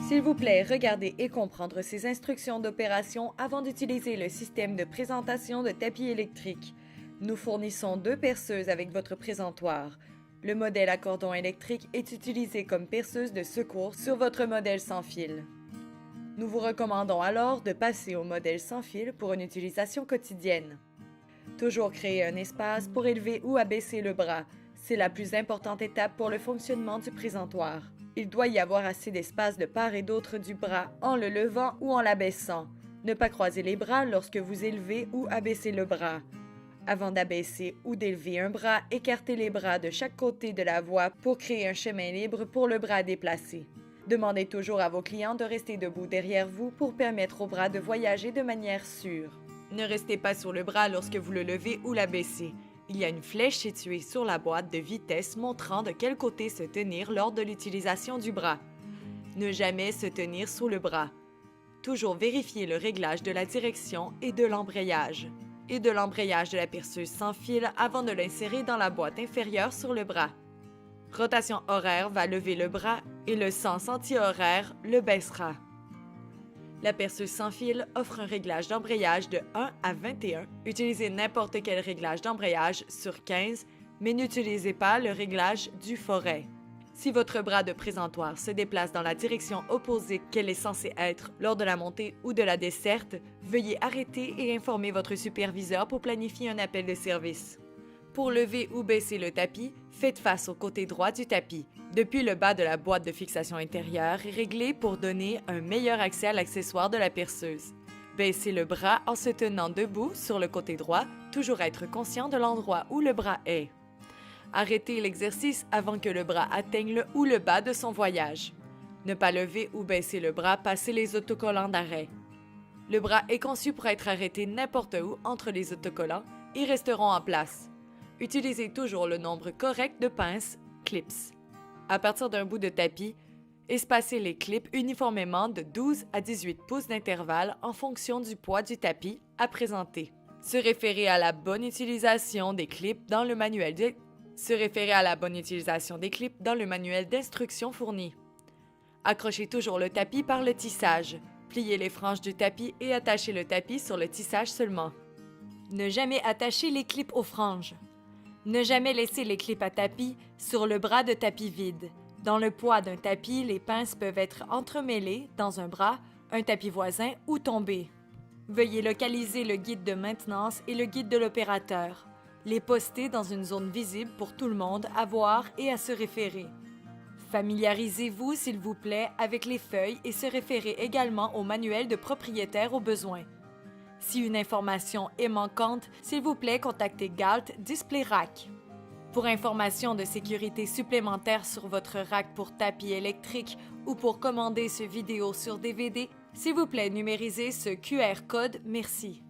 S'il vous plaît, regardez et comprendre ces instructions d'opération avant d'utiliser le système de présentation de tapis électrique. Nous fournissons 2 perceuses avec votre présentoir. Le modèle à cordon électrique est utilisé comme perceuse de secours sur votre modèle sans fil. Nous vous recommandons alors de passer au modèle sans fil pour une utilisation quotidienne. Toujours créer un espace pour élever ou abaisser le bras. C'est la plus importante étape pour le fonctionnement du présentoir. Il doit y avoir assez d'espace de part et d'autre du bras en le levant ou en l'abaissant. Ne pas croiser les bras lorsque vous élevez ou abaissez le bras. Avant d'abaisser ou d'élever un bras, écartez les bras de chaque côté de la voie pour créer un chemin libre pour le bras déplacé. Demandez toujours à vos clients de rester debout derrière vous pour permettre au bras de voyager de manière sûre. Ne restez pas sur le bras lorsque vous le levez ou l'abaissez. Il y a une flèche située sur la boîte de vitesse montrant de quel côté se tenir lors de l'utilisation du bras. Ne jamais se tenir sous le bras. Toujours vérifier le réglage de la direction et de l'embrayage. Et de l'embrayage de la perceuse sans fil avant de l'insérer dans la boîte inférieure sur le bras. Rotation horaire va lever le bras et le sens anti-horaire le baissera. La perceuse sans fil offre un réglage d'embrayage de 1 à 21. Utilisez n'importe quel réglage d'embrayage sur 15, mais n'utilisez pas le réglage du forêt. Si votre bras de présentoir se déplace dans la direction opposée qu'elle est censée être lors de la montée ou de la desserte, veuillez arrêter et informer votre superviseur pour planifier un appel de service. Pour lever ou baisser le tapis, faites face au côté droit du tapis, depuis le bas de la boîte de fixation intérieure et réglez pour donner un meilleur accès à l'accessoire de la perceuse. Baissez le bras en se tenant debout sur le côté droit, toujours être conscient de l'endroit où le bras est. Arrêtez l'exercice avant que le bras atteigne le ou le bas de son voyage. Ne pas lever ou baisser le bras, passez les autocollants d'arrêt. Le bras est conçu pour être arrêté n'importe où entre les autocollants et resteront en place. Utilisez toujours le nombre correct de pinces, clips. À partir d'un bout de tapis, espacez les clips uniformément de 12 à 18 pouces d'intervalle en fonction du poids du tapis à présenter. Se référer à la bonne utilisation des clips dans le manuel d'instruction fourni. Accrochez toujours le tapis par le tissage. Pliez les franges du tapis et attachez le tapis sur le tissage seulement. Ne jamais attacher les clips aux franges. Ne jamais laisser les clips à tapis sur le bras de tapis vide. Dans le poids d'un tapis, les pinces peuvent être entremêlées dans un bras, un tapis voisin ou tomber. Veuillez localiser le guide de maintenance et le guide de l'opérateur. Les poster dans une zone visible pour tout le monde à voir et à se référer. Familiarisez-vous, s'il vous plaît, avec les feuilles et se référez également au manuel de propriétaire au besoin. Si une information est manquante, s'il vous plaît, contactez Galt Display Rack. Pour informations de sécurité supplémentaires sur votre rack pour tapis électrique ou pour commander ce vidéo sur DVD, s'il vous plaît, numérisez ce QR code. Merci.